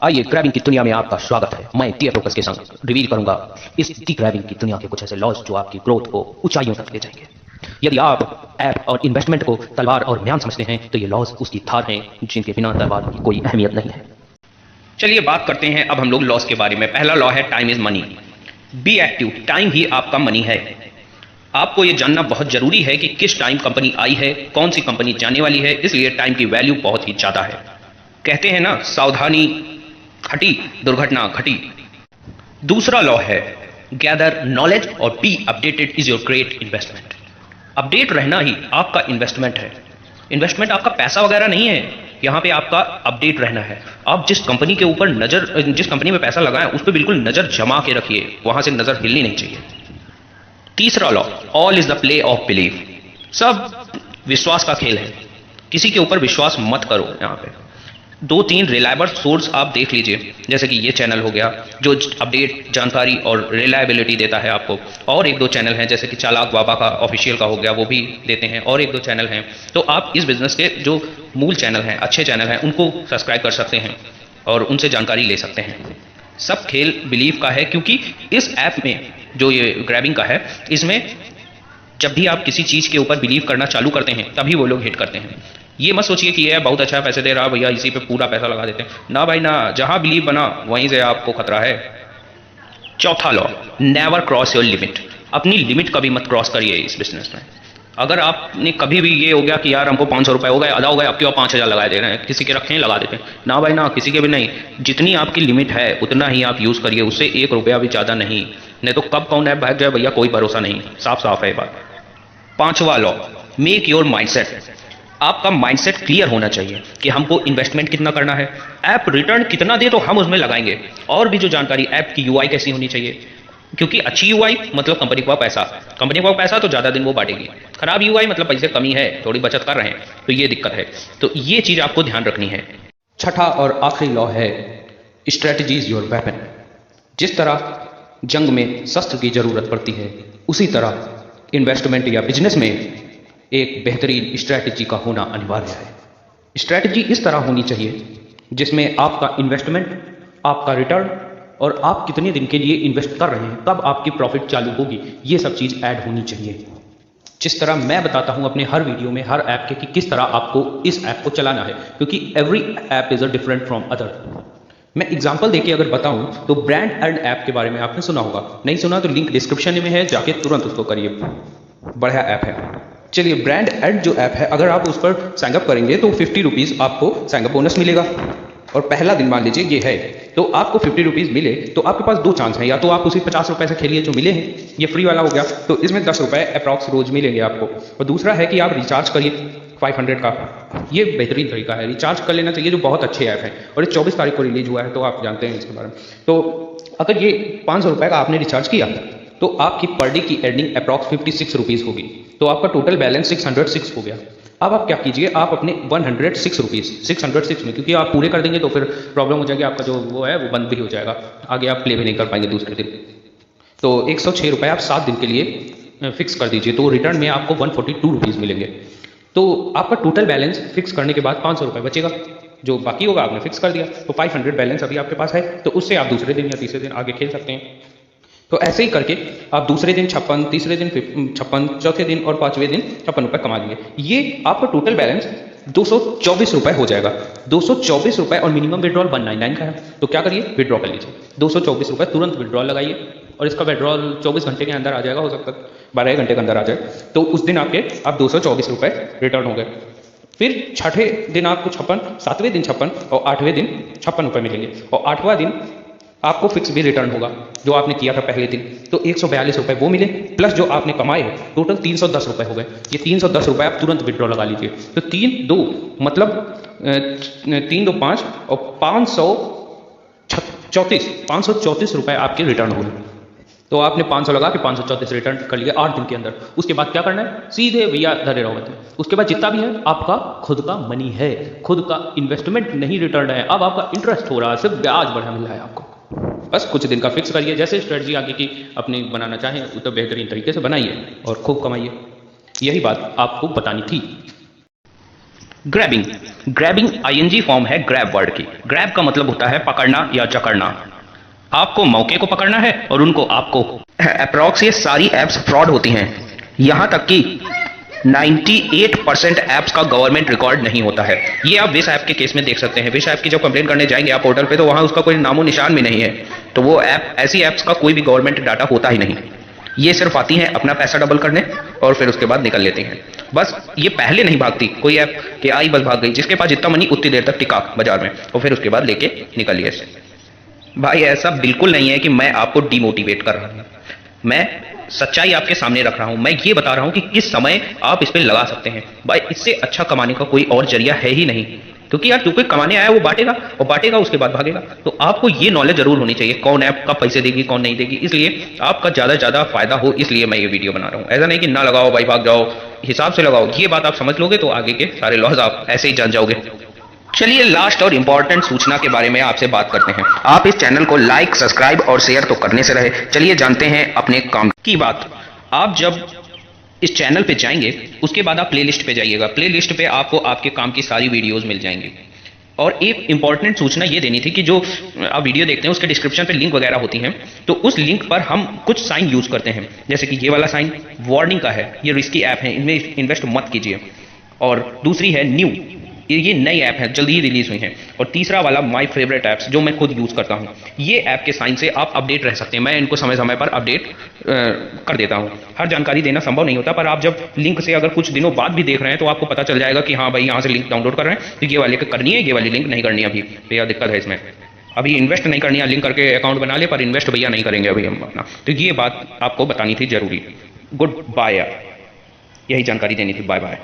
आइए, ग्रैबिंग की दुनिया में आपका स्वागत है। मैं टीएफ ब्रोकर्स के संग रिवील करूंगा इस टी ग्रैबिंग की दुनिया के कुछ ऐसे लॉज जो आपकी ग्रोथ को ऊंचाइयों तक ले जाएंगे। यदि आप ऐप और इन्वेस्टमेंट को तलवार और म्यान समझते हैं तो ये लॉज उसकी धार हैं जिनके बिना तलवार की कोई अहमियत नहीं है। चलिए बात करते हैं अब हम लोग लॉस के बारे में। पहला लॉ है time is money. Be active, time ही आपका मनी है। आपको यह जानना बहुत जरूरी है कि किस टाइम कंपनी आई है, कौन सी कंपनी जाने वाली है, इसलिए टाइम की वैल्यू बहुत ही ज्यादा है। कहते हैं ना, सावधानी हटी दुर्घटना घटी। दूसरा लॉ है गैदर नॉलेज और be updated is your great investment. Update रहना ही आपका इन्वेस्टमेंट है। इन्वेस्टमेंट आपका पैसा वगैरह नहीं है, यहां पे आपका अपडेट रहना है। आप जिस कंपनी के ऊपर जिस कंपनी में पैसा लगाएं उस पर बिल्कुल नजर जमा के रखिए, वहां से नजर हिलनी नहीं चाहिए। तीसरा law, all is the play of believe. सब विश्वास का खेल है, किसी के ऊपर विश्वास मत करो। यहां पे 2-3 रिलायबल सोर्स आप देख लीजिए, जैसे कि ये चैनल हो गया जो अपडेट जानकारी और रिलायबिलिटी देता है आपको, और 1-2 चैनल हैं जैसे कि चालाक बाबा का ऑफिशियल का हो गया, वो भी देते हैं, और 1-2 चैनल हैं। तो आप इस बिजनेस के जो मूल चैनल हैं, अच्छे चैनल हैं, उनको सब्सक्राइब कर सकते हैं और उनसे जानकारी ले सकते हैं। सब खेल बिलीव का है, क्योंकि इस ऐप में जो ये ग्रैबिंग का है, इसमें जब भी आप किसी चीज के ऊपर बिलीव करना चालू करते हैं तभी वो लोग हिट करते हैं। ये मत सोचिए कि ये बहुत अच्छा पैसे दे रहा भैया, इसी पे पूरा पैसा लगा देते हैं। ना भाई ना, जहां बिलीव बना वहीं से आपको खतरा है। चौथा law, never cross your limit. अपनी लिमिट कभी मत क्रॉस करिए इस बिजनेस में। अगर आपने कभी भी ये हो गया कि यार हमको 500 रुपए हो गए, आधा हो गए, अब क्यों 5000 लगा दे रहे हैं, किसी के रखे हैं लगा देते हैं, ना भाई ना, किसी के भी नहीं। जितनी आपकी लिमिट है उतना ही आप यूज करिए, उससे 1 रुपया भी ज्यादा नहीं तो कब कौन ऐप भाग जाए भैया, कोई भरोसा नहीं। साफ साफ है बात। पांचवा लॉ, मेक योर माइंडसेट। आपका माइंडसेट क्लियर होना चाहिए कि हमको इन्वेस्टमेंट कितना करना है, ऐप रिटर्न कितना दे तो हम उसमें लगाएंगे। और भी जो जानकारी, ऐप की यूआई कैसी होनी चाहिए, क्योंकि अच्छी यूआई मतलब कंपनी को पैसा, कंपनी को पैसा तो ज्यादा दिन वो बांटेगी। खराब यूआई मतलब पैसे कमी है, थोड़ी बचत कर रहे हैं, तो ये दिक्कत है। तो ये चीज आपको ध्यान रखनी है। छठा और आखिरी लॉ है स्ट्रेटजी इज योर वेपन। जिस तरह जंग में शस्त्र की जरूरत पड़ती है, उसी तरह इन्वेस्टमेंट या बिजनेस में एक बेहतरीन स्ट्रैटेजी का होना अनिवार्य है। स्ट्रैटेजी इस तरह होनी चाहिए जिसमें आपका इन्वेस्टमेंट, आपका रिटर्न और आप कितने दिन के लिए इन्वेस्ट कर रहे हैं, कब आपकी प्रॉफिट चालू होगी, ये सब चीज ऐड होनी चाहिए। जिस तरह मैं बताता हूं अपने हर वीडियो में, हर ऐप के, कि किस तरह आपको इस ऐप को चलाना है, क्योंकि every app is a different from other. मैं एग्जांपल देके अगर बताऊं तो ब्रांड एड ऐप के बारे में आपने सुना होगा, नहीं सुना तो लिंक डिस्क्रिप्शन में है, जाके तुरंत उसको करिए, बढ़िया ऐप है। चलिए, ब्रांड एड जो ऐप है, अगर आप उस पर साइनअप करेंगे तो 50 रुपीज़ आपको साइनअप बोनस मिलेगा। और पहला दिन मान लीजिए ये है, तो आपको 50 रुपीज़ मिले तो आपके पास 2 चांस हैं, या तो आप उसी 50 रुपए से खेलिए जो मिले हैं, ये फ्री वाला हो गया, तो इसमें 10 रुपए अप्रॉक्स रोज मिलेंगे आपको। और दूसरा है कि आप रिचार्ज करिए 500 का, ये बेहतरीन तरीका है, रिचार्ज कर लेना चाहिए, जो बहुत अच्छे ऐप है। और ये 24 तारीख को रिलीज हुआ है, तो आप जानते हैं इसके बारे में। तो अगर ये 500 रुपए का आपने रिचार्ज किया तो आपकी पर डे की अर्निंग अप्रॉक्स 56 रुपीज़ होगी, तो आपका टोटल बैलेंस 606 हो गया। अब आप क्या कीजिए, आप अपने 106 रुपीज़ 606 में, क्योंकि आप पूरे कर देंगे तो फिर प्रॉब्लम हो जाएगी, आपका जो वो है वो बंद भी हो जाएगा, आगे आप प्ले भी नहीं कर पाएंगे दूसरे दिन। तो 106 रुपये आप 7 दिन के लिए फिक्स कर दीजिए, तो रिटर्न में आपको 142 रुपीज़ मिलेंगे। तो आपका टोटल बैलेंस फिक्स करने के बाद 500 रुपये बचेगा, जो बाकी होगा आपने फिक्स कर दिया, तो 500 बैलेंस अभी आपके पास है, तो उससे आप दूसरे दिन या तीसरे दिन आगे खेल सकते हैं। तो ऐसे ही करके आप दूसरे दिन 56, तीसरे दिन 56, चौथे दिन और 5वें दिन 56 रुपये कमा लिए। ये आपका टोटल बैलेंस 224 रुपये हो जाएगा। 224 रुपये और मिनिमम विड्रॉल 199 का है, तो क्या करिए, विड्रॉ कर लीजिए 224 रुपये, तुरंत विड्रॉल लगाइए, और इसका विड्रॉल 24 घंटे के अंदर आ जाएगा, हो सकता है 12 घंटे के अंदर आ जाए, तो उस दिन आपके 224 रुपये रिटर्न हो गए। फिर छठे दिन आपको 56, 7वें दिन 56 और 8वें दिन 56 रुपये मिलेंगे, और 8वां दिन आपको फिक्स भी रिटर्न होगा जो आपने किया था पहले दिन, तो 142 रुपये वो मिले, प्लस जो आपने कमाए टोटल 310 रुपये हो गए। ये 310 रुपये आप तुरंत विड्रॉ लगा लीजिए, तो 3-2 मतलब 3-2 5 और 534 रुपये आपके रिटर्न हो गए। तो आपने 500 लगा के 534 रिटर्न कर लिया 8 दिन के अंदर। उसके बाद क्या करना है, सीधे भैया धरे रहो। उसके बाद जितना भी है आपका खुद का मनी है, खुद का इन्वेस्टमेंट नहीं रिटर्न है, अब आपका इंटरेस्ट हो रहा है, सिर्फ ब्याज बढ़िया मिल रहा है आपको। बस कुछ दिन का फिक्स करिए, जैसे स्ट्रेटजी आगे की अपनी बनाना चाहें तो बेहतरीन तरीके से बनाइए और खूब कमाइए। यही बात आपको बतानी थी। ग्रैबिंग ग्रैबिंग आईएनजी फॉर्म है ग्रैब वर्ड की। ग्रैब का मतलब होता है पकड़ना या जकड़ना। आपको मौके को पकड़ना है और उनको आपको। अप्रॉक्स ये सारी ऐप्स फ्रॉड होती हैं, यहां तक कि 98% ऐप्स का गवर्नमेंट रिकॉर्ड नहीं होता है। ये आप विश ऐप के केस में देख सकते हैं। विश ऐप की जब कंप्लेन करने जाएंगे आप पोर्टल पे तो वहां उसका कोई नामो निशान भी नहीं है। तो वो ऐप, ऐसी ऐप्स का कोई भी गवर्नमेंट डाटा होता ही नहीं। ये सिर्फ आती हैं अपना पैसा डबल करने और फिर उसके बाद निकल लेती हैं। बस ये पहले नहीं भागती, कोई ऐप के आई बस भाग गई, जिसके पास जितना मनी उतनी देर तक टिका बाजार में और फिर उसके बाद लेके निकल लिया। भाई ऐसा बिल्कुल नहीं है कि मैं आपको डिमोटिवेट कर रहा हूं, मैं सच्चाई आपके सामने रख रहा हूं। मैं ये बता रहा हूं कि किस समय आप इस पे लगा सकते हैं। भाई इससे अच्छा कमाने का कोई और जरिया है ही नहीं, क्योंकि यार जो कोई कमाने आया वो बांटेगा और बांटेगा उसके बाद भागेगा। तो आपको ये नॉलेज जरूर होनी चाहिए कौन ऐप कब पैसे देगी कौन नहीं देगी। इसलिए आपका ज्यादा से ज्यादा फायदा हो इसलिए मैं ये वीडियो बना रहा हूँ। ऐसा नहीं कि ना लगाओ भाई भाग जाओ, हिसाब से लगाओ। ये बात आप समझ लोगे तो आगे के सारे लॉज आप ऐसे ही जान जाओगे। चलिए लास्ट और इंपॉर्टेंट सूचना के बारे में आपसे बात करते हैं। आप इस चैनल को लाइक, सब्सक्राइब और शेयर तो करने से रहे। चलिए जानते हैं अपने काम की बात। आप जब इस चैनल पे जाएंगे उसके बाद आप प्लेलिस्ट पे जाइएगा। प्लेलिस्ट पे आपको आपके काम की सारी वीडियोस मिल जाएंगी। और एक इंपॉर्टेंट सूचना ये देनी थी कि जो आप वीडियो देखते हैं उसके डिस्क्रिप्शन पे लिंक वगैरह होती हैं, तो उस लिंक पर हम कुछ साइन यूज करते हैं। जैसे कि ये वाला साइन वार्निंग का है, ये रिस्की ऐप है, इनमें इन्वेस्ट मत कीजिए। और दूसरी है न्यू, ये नई ऐप है, जल्दी ही रिलीज हुई है। और तीसरा वाला माय फेवरेट ऐप्स, जो मैं खुद यूज करता हूँ। ये ऐप के साइन से आप अपडेट रह सकते हैं। मैं इनको समय समय पर अपडेट कर देता हूँ। हर जानकारी देना संभव नहीं होता, पर आप जब लिंक से अगर कुछ दिनों बाद भी देख रहे हैं तो आपको पता चल जाएगा कि हाँ भाई यहाँ से लिंक डाउनलोड कर रहे हैं तो ये वाले करनी है, ये वाली लिंक नहीं करनी है। अभी भैया दिक्कत है इसमें, अभी इन्वेस्ट नहीं करनी है, लिंक करके अकाउंट बना ले पर इन्वेस्ट भैया नहीं करेंगे अभी हम अपना। तो ये बात आपको बतानी थी जरूरी। गुड बाय, यही जानकारी देनी थी। Bye bye.